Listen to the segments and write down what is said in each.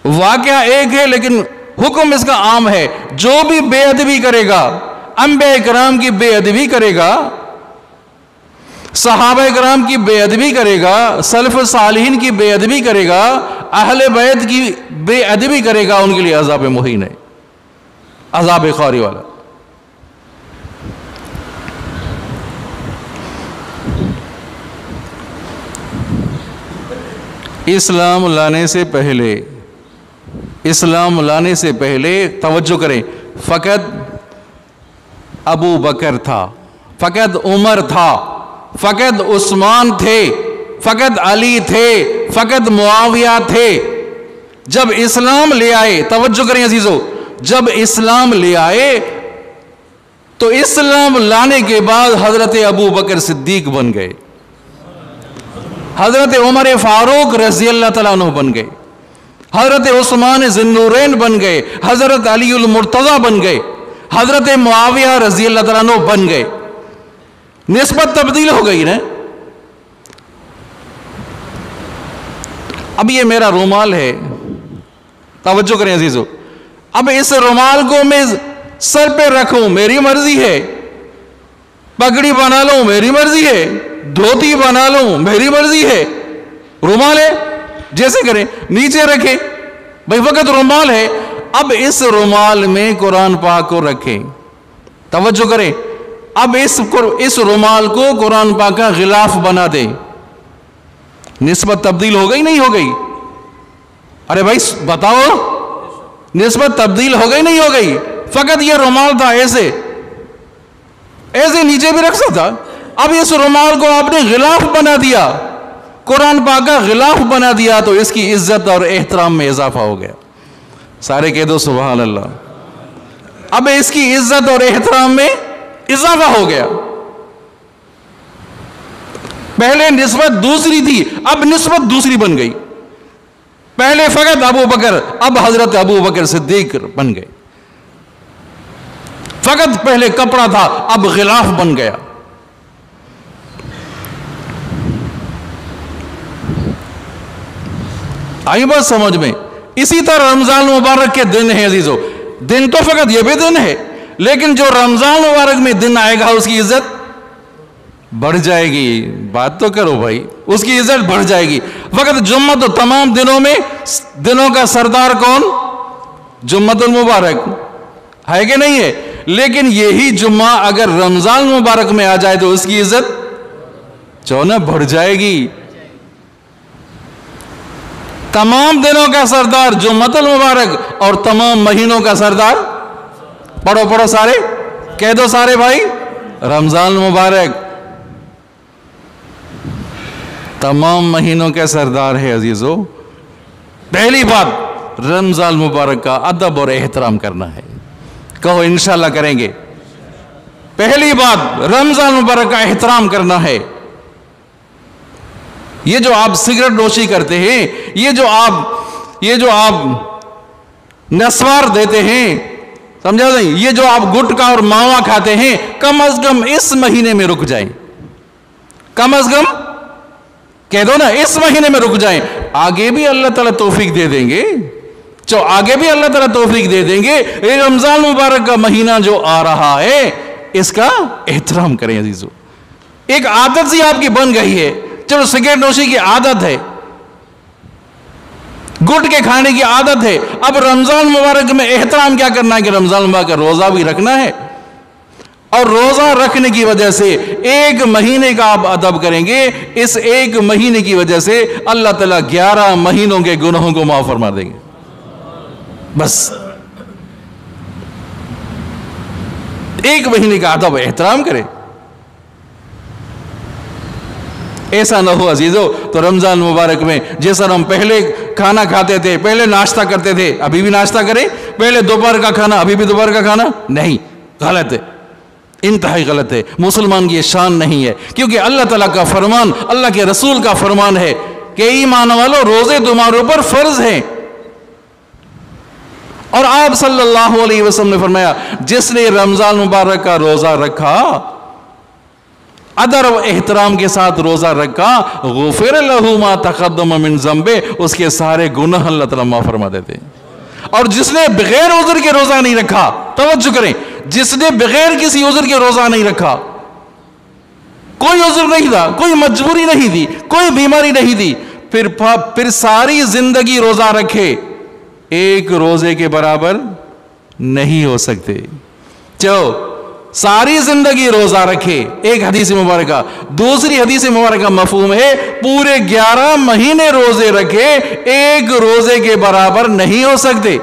واقعہ ایک ہے لیکن حکم اس کا عام ہے. جو بھی بے ادبی کرے گا، انبیاء کرام کی بے ادبی کرے گا، صحابہ کرام کی بے ادبی کرے گا، سلف صالحین کی بے ادبی کرے گا، اہل بیت کی بے ادبی کرے گا، ان کے لیے عذاب مہین ہے، عذاب خواری والا. اسلام لانے سے پہلے توجہ کریں، فقط ابو بکر تھا، فقط عمر تھا، فقط عثمان تھے، فقط علی تھے، فقط معاویہ تھے. جب اسلام لے آئے، توجہ کریں عزیزو، جب اسلام لے آئے تو اسلام لانے کے بعد حضرت ابو بکر صدیق بن گئے، حضرت عمر فاروق رضی اللہ تعالیٰ عنہ بن گئے، حضرت عثمان ذی النورین بن گئے، حضرت علی المرتضی بن گئے، حضرت معاویہ رضی اللہ تعالیٰ عنہ بن گئے. نسبت تبدیل ہو گئی نا. اب یہ میرا رومال ہے، توجہ کریں عزیزو، اب اس رومال کو میں سر پہ رکھوں میری مرضی ہے، پگڑی بنا لوں میری مرضی ہے، دھوتی بنا لوں میری مرضی ہے. رومال ہے، جیسے کریں، نیچے رکھیں بھئی وقت رومال ہے. اب اس رومال میں قرآن پاک کو رکھیں، توجہ کریں. اب اس رومال کو قرآن پاک کا غلاف بنا دیں. نسبت تبدیل ہو گئی نہیں ہو گئی؟ ارے بھائی بتاؤ، نسبت تبدیل ہو گئی نہیں ہو گئی؟ فقط یہ رومال تھا، ایسے نیچے بھی رکھ سکتا. اب اس رومال کو آپ نے غلاف بنا دیا، قرآن پاک کا غلاف بنا دیا، تو اس کی عزت اور احترام میں اضافہ ہو گیا. سارے کہہ دو سبحان اللہ. اب اس کی عزت اور احترام میں اضافہ ہو گیا. پہلے نسبت دوسری تھی، اب نسبت دوسری بن گئی. پہلے فقط ابو بکر، اب حضرت ابو بکر صدیق بن گئے. فقط پہلے کپڑا تھا، اب غلاف بن گیا. آئی بات سمجھ میں؟ اسی طرح رمضان مبارک کے دن ہیں عزیزو. دن تو فقط یہ بھی دن ہے، لیکن جو رمضان مبارک میں دن آئے گا اس کی عزت بڑھ جائے گی. بات تو کرو بھائی، اس کی عزت بڑھ جائے گی. وقت جمعہ تو تمام دنوں میں دنوں کا سردار کون؟ جمعۃ المبارک ہے کہ نہیں ہے؟ لیکن یہی جمعہ اگر رمضان مبارک میں آ جائے تو اس کی عزت چونا بڑھ جائے گی. تمام دنوں کا سردار جمعۃ المبارک اور تمام مہینوں کا سردار، پڑھو سارے، کہہ دو سارے بھائی، رمضان مبارک تمام مہینوں کا سردار ہے عزیزو. پہلی بات رمضان مبارک کا ادب اور احترام کرنا ہے. کہو انشاءاللہ کریں گے. پہلی بات رمضان مبارک کا احترام کرنا ہے. یہ جو آپ سگریٹ نوشی کرتے ہیں، یہ جو آپ نسوار دیتے ہیں، سمجھا نہیں، یہ جو آپ گٹکا اور ماوا کھاتے ہیں، کم از کم اس مہینے میں رک جائیں. کم از کم کہہ دو نا، اس مہینے میں رک جائیں. آگے بھی اللہ تعالیٰ توفیق دے دیں گے، آگے بھی اللہ تعالیٰ توفیق دے دیں گے. یہ رمضان مبارک کا مہینہ جو آ رہا ہے اس کا احترام کریں عزیزو. ایک عادت سی آپ کی بن گئی ہے، چلو سگریٹ نوشی کی عادت ہے، گٹ کے کھانے کی عادت ہے. اب رمضان مبارک میں احترام کیا کرنا ہے کہ رمضان مبارک کا روزہ بھی رکھنا ہے، اور روزہ رکھنے کی وجہ سے ایک مہینے کا آپ ادب کریں گے. اس ایک مہینے کی وجہ سے اللہ تعالیٰ 11 مہینوں کے گناہوں کو معاف فرما دیں گے. بس ایک مہینے کا ادب احترام کریں. ایسا نہ ہو عزیزو تو رمضان مبارک میں جیسا ہم پہلے کھانا کھاتے تھے، پہلے ناشتہ کرتے تھے، ابھی بھی ناشتہ کریں. پہلے دوپہر کا کھانا، ابھی بھی دوپہر کا کھانا نہیں. غلط ہے، انتہائی غلط ہے. مسلمان کی یہ شان نہیں ہے، کیونکہ اللہ تعالیٰ کا فرمان، اللہ کے رسول کا فرمان ہے کہ ایمان والو روزے تمہارے اوپر فرض ہیں. اور آپ صلی اللہ علیہ وسلم نے فرمایا جس نے رمضان مبارک کا روزہ رکھا ادب و احترام کے ساتھ روزہ رکھا، غفر لہ ما تقدم من ذنبہ، اس کے سارے گناہ اللہ تعالیٰ معاف فرما دیتے ہیں۔ اور جس نے بغیر عذر کے روزہ نہیں رکھا، توجہ کریں، جس نے بغیر کسی عذر کے روزہ نہیں رکھا، کوئی عذر نہیں تھا، کوئی مجبوری نہیں تھی، کوئی بیماری نہیں تھی، پھر ساری زندگی روزہ رکھے، ایک روزے کے برابر نہیں ہو سکتے۔ چلو ساری زندگی روزہ رکھے، ایک حدیث مبارکہ۔ دوسری حدیث مبارکہ مفہوم ہے پورے 11 مہینے روزے رکھے، ایک روزے کے برابر نہیں ہو سکتے۔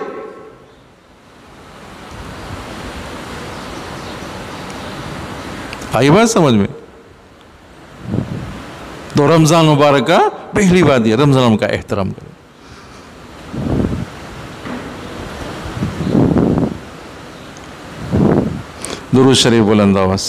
آئی بات سمجھ میں؟ تو رمضان مبارک کا پہلی بات یہ، رمضان کا احترام کریں۔ درود شریف بلند آواز۔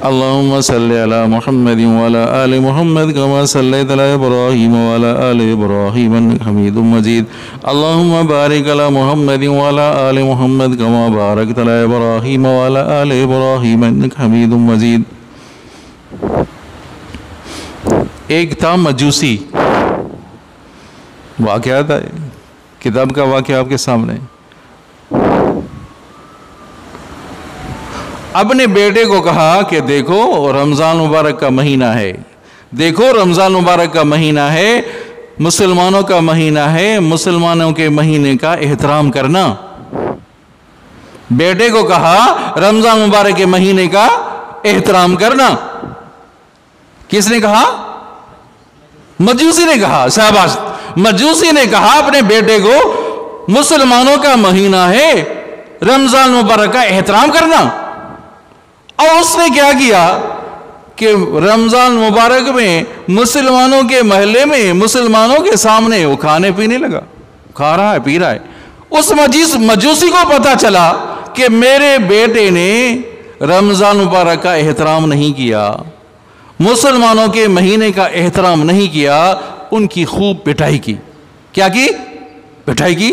اللہم صلی علی محمد وعلی آل محمد کما صلیت علی ابراہیم وعلی آل ابراہیم انک حمید مجید۔ اللہم بارک علی محمد وعلی آل محمد کما بارکت علی ابراہیم وعلی آل ابراہیم انک حمید مجید۔ ایک تھا مجوسی، واقعہ تھا، کتاب کا واقعہ آپ کے سامنے۔ اپنے بیٹے کو کہا کہ دیکھو رمضان مبارک کا مہینہ ہے، دیکھو رمضان مبارک کا مہینہ ہے، مسلمانوں کا مہینہ ہے، مسلمانوں کے مہینے کا احترام کرنا۔ بیٹے کو کہا رمضان مبارک کے مہینے کا احترام کرنا۔ کس نے کہا؟ مجوسی نے کہا۔ شاباش، مجوسی نے کہا اپنے بیٹے کو مسلمانوں کا مہینہ ہے، رمضان مبارک کا احترام کرنا۔ اور اس نے کیا کیا کہ رمضان مبارک میں مسلمانوں کے محلے میں مسلمانوں کے سامنے وہ کھانے پینے لگا، کھا رہا ہے، پی رہا ہے۔ اس مجوسی کو پتا چلا کہ میرے بیٹے نے رمضان مبارک کا احترام نہیں کیا، مسلمانوں کے مہینے کا احترام نہیں کیا، ان کی خوب پٹائی کی۔ کیا کی؟ پٹائی کی۔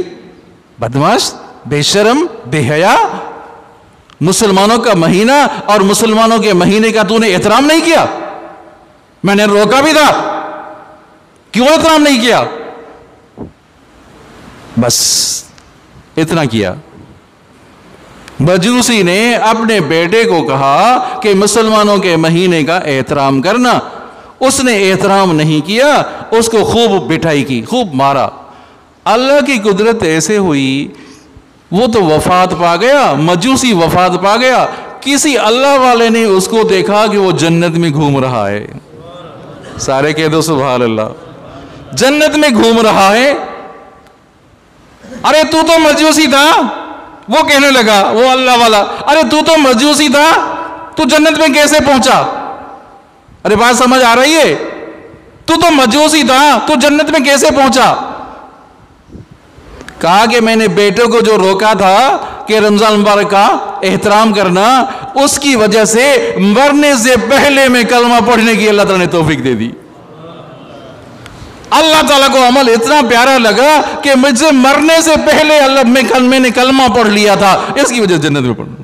بدماش، بے شرم، بے حیا، مسلمانوں کا مہینہ اور مسلمانوں کے مہینے کا تو نے احترام نہیں کیا۔ میں نے روکا بھی تھا، کیوں احترام نہیں کیا؟ بس اتنا کیا۔ مجوسی نے اپنے بیٹے کو کہا کہ مسلمانوں کے مہینے کا احترام کرنا، اس نے احترام نہیں کیا، اس کو خوب پٹائی کی، خوب مارا۔ اللہ کی قدرت ایسے ہوئی، وہ تو وفات پا گیا، مجوسی وفات پا گیا۔ کسی اللہ والے نے اس کو دیکھا کہ وہ جنت میں گھوم رہا ہے۔ سارے کہہ دو سبحان اللہ۔ جنت میں گھوم رہا ہے۔ ارے تو مجوسی تھا، وہ کہنے لگا، وہ اللہ والا، ارے تو مجوسی تھا، تو جنت میں کیسے پہنچا؟ ارے بات سمجھ آ رہی ہے؟ تو مجوسی تھا، تو جنت میں کیسے پہنچا؟ کہا کہ میں نے بیٹوں کو جو روکا تھا کہ رمضان مبارک کا احترام کرنا، اس کی وجہ سے مرنے سے پہلے میں کلمہ پڑھنے کی اللہ تعالیٰ نے توفیق دے دی۔ اللہ تعالیٰ کو عمل اتنا پیارا لگا کہ مجھ سے مرنے سے پہلے میں نے کلمہ پڑھ لیا تھا، اس کی وجہ سے جنت میں پڑھنا۔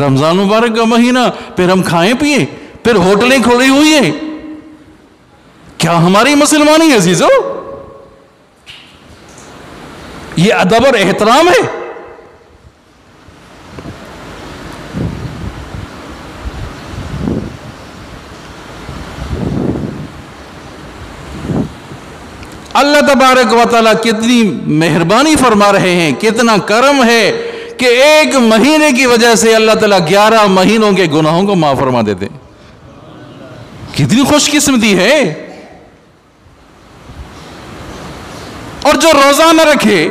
رمضان مبارک کا مہینہ، پھر ہم کھائیں پیئیں، پھر ہوٹلیں کھولی ہوئی ہیں۔ کیا ہماری مسلمانی عزیزو؟ یہ ادب اور احترام ہے؟ اللہ تبارک و تعالیٰ کتنی مہربانی فرما رہے ہیں، کتنا کرم ہے کہ ایک مہینے کی وجہ سے اللہ تعالیٰ 11 مہینوں کے گناہوں کو معاف فرما دیتے ہیں۔ کتنی خوش قسمتی ہے۔ اور جو روزہ نہ رکھے،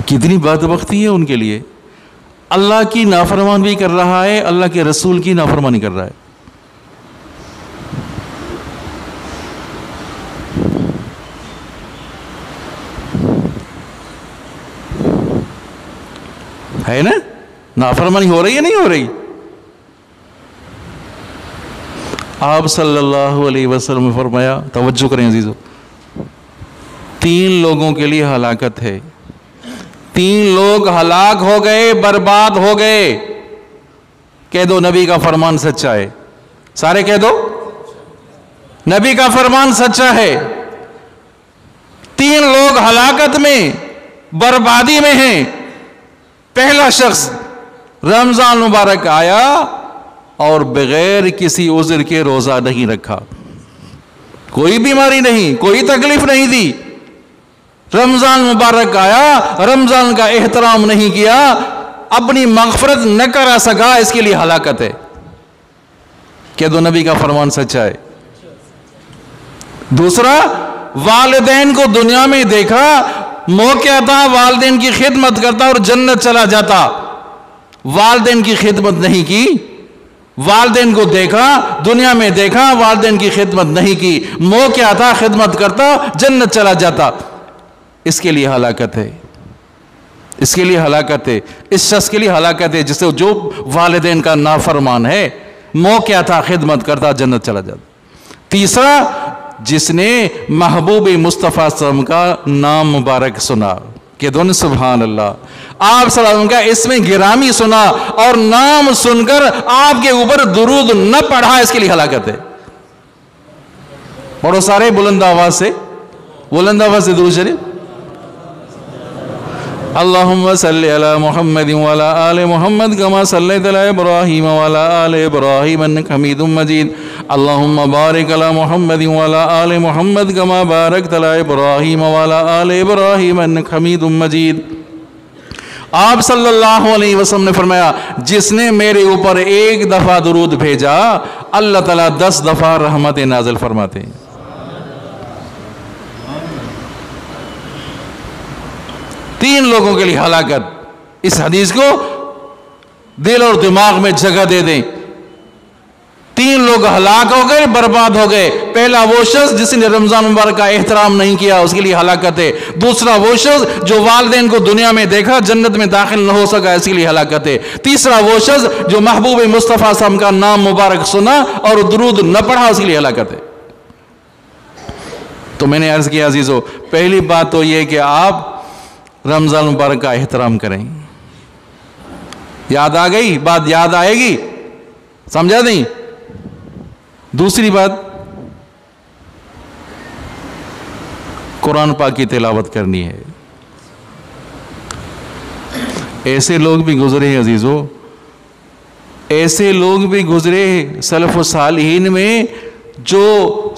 کتنی بدبختی ہے ان کے لیے۔ اللہ کی نافرمان بھی کر رہا ہے، اللہ کے رسول کی نافرمانی کر رہا ہے نا؟ نافرمانی ہو رہی ہے نہیں ہو رہی؟ آپ صلی اللہ علیہ وسلم نے فرمایا، توجہ کریں عزیزو، 3 لوگوں کے لیے ہلاکت ہے، 3 لوگ ہلاک ہو گئے، برباد ہو گئے. کہہ دو نبی کا فرمان سچا ہے. سارے کہہ دو نبی کا فرمان سچا ہے. 3 لوگ ہلاکت میں، بربادی میں ہیں. پہلا شخص رمضان مبارک آیا اور بغیر کسی عذر کے روزہ نہیں رکھا، کوئی بیماری نہیں، کوئی تکلیف نہیں دی. رمضان مبارک آیا، رمضان کا احترام نہیں کیا، اپنی مغفرت نہ کرا سکا، اس کے لیے ہلاکت ہے. کہہ دو نبی کا فرمان سچا ہے. دوسرا، والدین کو دنیا میں دیکھا، موقع تھا والدین کی خدمت کرتا اور جنت چلا جاتا، والدین کی خدمت نہیں کی. والدین کو دیکھا، دنیا میں دیکھا، والدین کی خدمت نہیں کی، موقع تھا خدمت کرتا، جنت چلا جاتا. اس کے لیے ہلاکت ہے. اس کے لیے ہلاکت ہے. اس شخص کے لیے ہلاکت ہے جسے جو والدین کا نافرمان ہے، موقع تھا خدمت کرتا، جنت چلا جاتا. تیسرا، جس نے محبوب مصطفیٰ صلی اللہ علیہ وسلم کا نام مبارک سنا، کہ دونوں سبحان اللہ، آپ صلی اللہ علیہ وسلم کا اس میں گرامی سنا اور نام سن کر آپ کے اوپر درود نہ پڑھا، اس کے لیے ہلاکت ہے. پڑھو سارے بلند آواز سے، بلند آواز سے درود شریف. اللہم صلی علی محمد وعلی آل محمد کما صلیت علی ابراہیم وعلی آل ابراہیم انک حمید مجید. اللہم بارک علی محمد وعلی آل محمد کما بارکت علی ابراہیم وعلی آل ابراہیم انک حمید مجید. آپ صلی اللہ علیہ وسلم نے فرمایا، جس نے میرے اوپر 1 دفعہ درود بھیجا، اللہ تعالیٰ 10 دفعہ رحمت نازل فرماتے ہیں. 3 لوگوں کے لیے ہلاکت. اس حدیث کو دل اور دماغ میں جگہ دے دیں. 3 لوگ ہلاک ہو گئے، برباد ہو گئے. پہلا وہ شخص جس نے رمضان مبارک کا احترام نہیں کیا، اس کے لیے ہلاکت ہے. دوسرا وہ شخص جو والدین کو دنیا میں دیکھا، جنت میں داخل نہ ہو سکا، اس کے لیے ہلاکت ہے. تیسرا وہ شخص جو محبوب مصطفیٰ صلی اللہ علیہ وسلم کا نام مبارک سنا اور درود نہ پڑھا، اس کے لیے ہلاکت ہے. تو میں نے عرض کیا عزیزو، پہلی بات تو یہ کہ آپ رمضان مبارک کا احترام کریں. یاد آ گئی بات؟ یاد آئے گی؟ سمجھا نہیں؟ دوسری بات، قرآن پاک کی تلاوت کرنی ہے. ایسے لوگ بھی گزرے ہیں عزیزو، ایسے لوگ بھی گزرے سلف و صالحین میں جو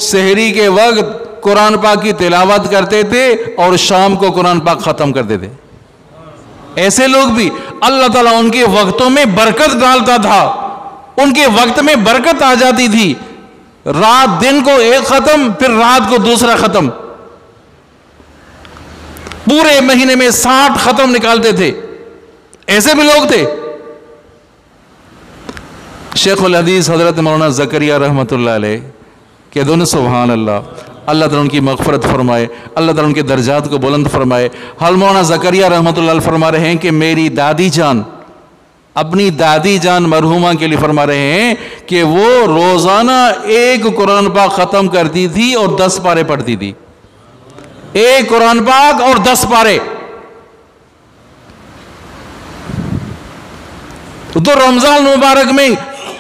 سحری کے وقت قرآن پاک کی تلاوت کرتے تھے اور شام کو قرآن پاک ختم کرتے تھے. ایسے لوگ بھی اللہ تعالیٰ ان کے وقتوں میں برکت ڈالتا تھا، ان کے وقت میں برکت آ جاتی تھی. رات دن کو ایک ختم، پھر رات کو دوسرا ختم، پورے مہینے میں 60 ختم نکالتے تھے. ایسے بھی لوگ تھے. شیخ الحدیث حضرت مولانا زکریا رحمۃ اللہ علیہ کہ دونوں سبحان اللہ، اللہ تعالیٰ ان کی مغفرت فرمائے، اللہ تعالیٰ ان کے درجات کو بلند فرمائے. حال مولانا زکریا رحمۃ اللہ علیہ فرما رہے ہیں کہ میری دادی جان، اپنی دادی جان مرحومہ کے لیے فرما رہے ہیں کہ وہ روزانہ 1 قرآن پاک ختم کرتی تھی اور 10 پارے پڑھتی تھی. 1 قرآن پاک اور 10 پارے. تو رمضان مبارک میں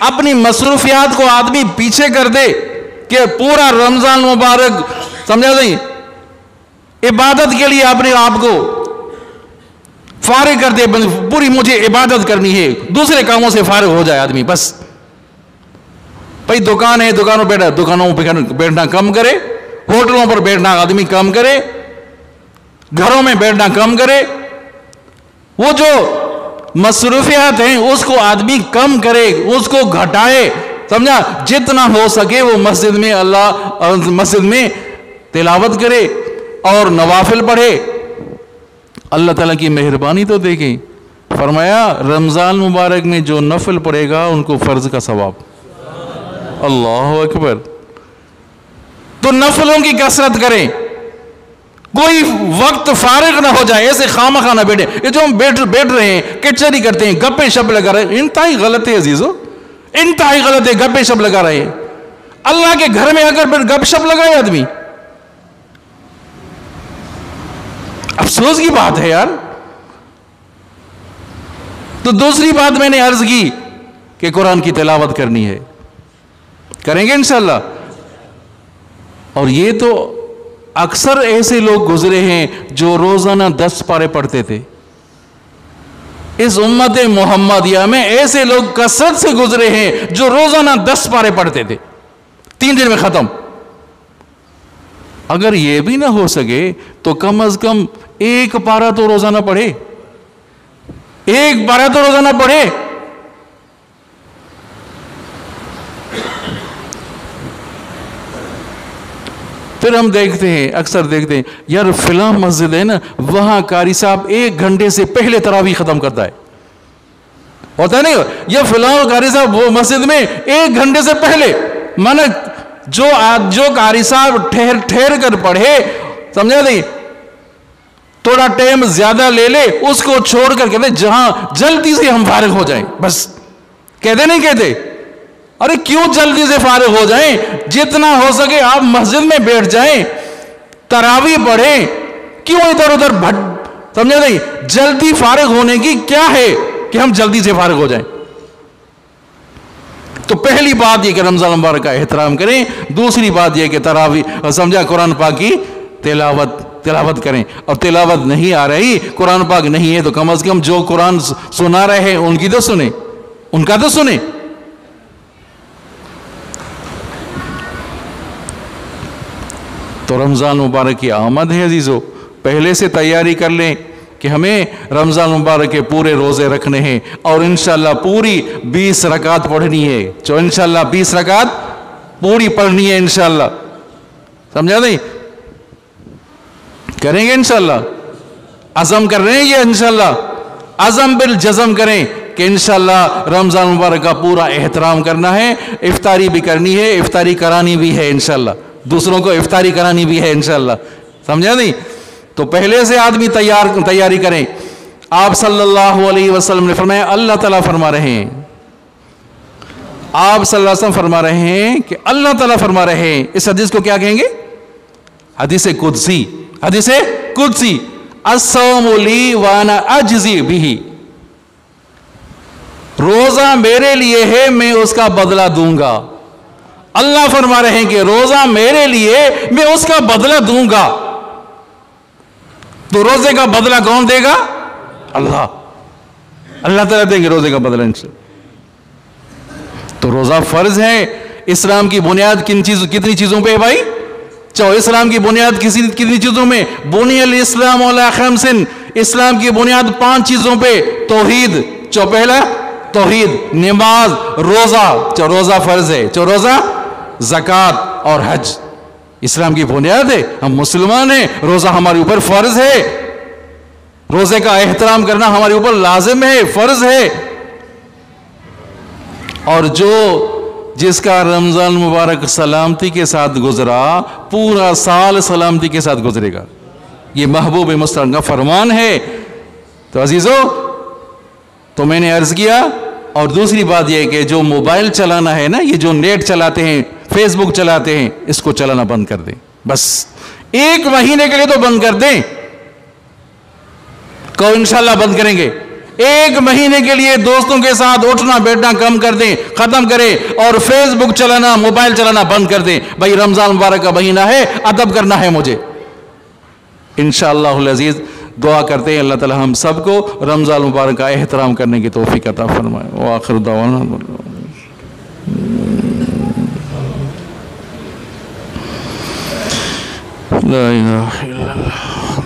اپنی مصروفیات کو آدمی پیچھے کر دے کہ پورا رمضان مبارک سمجھا نہیں، عبادت کے لیے اپنے آپ کو فارغ کر دے. پوری مجھے عبادت کرنی ہے، دوسرے کاموں سے فارغ ہو جائے آدمی. بس بھائی دکان ہے، دکانوں پہ دکانوں پہ بیٹھنا کم کرے، ہوٹلوں پر بیٹھنا آدمی کم کرے، گھروں میں بیٹھنا کم کرے. وہ جو مصروفیات ہیں اس کو آدمی کم کرے، اس کو گھٹائے. سمجھا؟ جتنا ہو سکے وہ مسجد میں تلاوت کرے اور نوافل پڑھے. اللہ تعالیٰ کی مہربانی تو دیکھیں، فرمایا رمضان مبارک میں جو نفل پڑھے گا ان کو فرض کا ثواب. اللہ اکبر. تو نفلوں کی کثرت کریں، کوئی وقت فارغ نہ ہو جائے، ایسے خامخواہ نہ بیٹھے. یہ جو ہم بیٹھ رہے ہیں، کچہری کرتے ہیں، گپے شپ لگا رہے ہیں، انتہائی غلط ہے عزیزو، انتہائی غلط ہے. گپے شپ لگا رہے ہیں. اللہ کے گھر میں اگر پھر گپ شپ لگائے آدمی، افسوس کی بات ہے یار. تو دوسری بات میں نے عرض کی کہ قرآن کی تلاوت کرنی ہے، کریں گے انشاءاللہ. اور یہ تو اکثر ایسے لوگ گزرے ہیں جو روزانہ 10 پارے پڑھتے تھے. اس امت محمدیہ میں ایسے لوگ کثرت سے گزرے ہیں جو روزانہ 10 پارے پڑھتے تھے، 3 دن میں ختم. اگر یہ بھی نہ ہو سکے تو کم از کم 1 پارہ تو روزانہ پڑھے، 1 پارہ تو روزانہ پڑھے. پھر ہم دیکھتے ہیں، اکثر دیکھتے ہیں، یار فلاں مسجد ہے نا، وہاں قاری صاحب 1 گھنٹے سے پہلے تراویح ختم کرتا ہے. ہوتا ہے نہیں؟ یہ فلاں قاری صاحب وہ مسجد میں 1 گھنٹے سے پہلے، مانا جو قاری صاحب ٹھہر کر پڑھے، سمجھا نہیں، تھوڑا ٹائم زیادہ لے لے، اس کو چھوڑ کر کہتے جہاں جلدی سے ہم فارغ ہو جائیں، بس کہتے نہیں کہتے. ارے کیوں جلدی سے فارغ ہو جائیں؟ جتنا ہو سکے آپ مسجد میں بیٹھ جائیں، تراویح پڑھیں، کیوں ادھر ادھر سمجھا نہیں؟ جلدی فارغ ہونے کی کیا ہے کہ ہم جلدی سے فارغ ہو جائیں؟ تو پہلی بات یہ کہ رمضان مبارک کا احترام کریں. دوسری بات یہ کہ تراویح سمجھا قرآن پاک کی تلاوت کریں. اور تلاوت نہیں آ رہی، قرآن پاک نہیں ہے، تو کم از کم جو قرآن سنا رہے ہیں ان کی تو سنیں، ان کا تو سنیں. تو رمضان مبارک کی آمد ہے عزیزو، پہلے سے تیاری کر لیں کہ ہمیں رمضان مبارک کے پورے روزے رکھنے ہیں، اور انشاءاللہ پوری 20 رکعت پڑھنی ہے. جو انشاءاللہ 20 رکعت پوری پڑھنی ہے انشاءاللہ، سمجھا نہیں؟ کریں گے انشاءاللہ، عزم کر رہے ہیں یہ انشاءاللہ، عزم بالجزم کریں کہ انشاءاللہ رمضان مبارک کا پورا احترام کرنا ہے. افطاری بھی کرنی ہے، افطاری کرانی بھی ہے انشاءاللہ، دوسروں کو افطاری کرانی بھی ہے انشاءاللہ، سمجھا نہیں؟ تو پہلے سے آدمی تیاری کریں. آپ صلی اللہ علیہ وسلم نے فرمایا، اللہ تعالیٰ فرما رہے ہیں، آپ صلی اللہ علیہ وسلم فرما رہے ہیں کہ اللہ تعالیٰ فرما رہے ہیں. اس حدیث کو کیا کہیں گے؟ حدیث قدسی. حدیث قدسی، الصوم لی وانا اجزی بہ، روزہ میرے لیے ہے، میں اس کا بدلہ دوں گا. اللہ فرما رہے ہیں کہ روزہ میرے لیے، میں اس کا بدلہ دوں گا. تو روزے کا بدلہ کون دے گا؟ اللہ. اللہ تعالیٰ دیں گے روزے کا بدلہ انشاءاللہ. تو روزہ فرض ہے. اسلام کی بنیاد کتنی چیزوں پہ ہے بھائی؟ اسلام کی بنیاد کتنی چیزوں میں؟ بنی الاسلام علی خمس، اسلام کی بنیاد 5 چیزوں پہ. توحید، پہلا توحید، نماز، روزہ، روزہ فرض ہے، روزہ، زکوٰۃ اور حج اسلام کی بنیاد ہے. ہم مسلمان ہیں، روزہ ہمارے اوپر فرض ہے، روزے کا احترام کرنا ہمارے اوپر لازم ہے، فرض ہے. اور جس کا رمضان مبارک سلامتی کے ساتھ گزرا، پورا سال سلامتی کے ساتھ گزرے گا. یہ محبوب مصطفیٰ کا فرمان ہے. تو عزیزو، تو میں نے عرض کیا. اور دوسری بات یہ ہے کہ جو موبائل چلانا ہے نا، یہ جو نیٹ چلاتے ہیں، فیس بک چلاتے ہیں، اس کو چلانا بند کر دیں. بس 1 مہینے کے لیے تو بند کر دیں. کہو انشاءاللہ بند کریں گے. 1 مہینے کے لیے دوستوں کے ساتھ اٹھنا بیٹھنا کم کر دیں، ختم کریں، اور فیس بک چلانا، موبائل چلانا بند کر دیں. بھائی رمضان مبارک کا مہینہ ہے، ادب کرنا ہے مجھے. انشاءاللہ العزیز دعا کرتے ہیں اللہ تعالی ہم سب کو رمضان مبارک کا احترام کرنے کی توفیق عطا فرمائے. وآخر دعوانا لا الہ الا اللہ.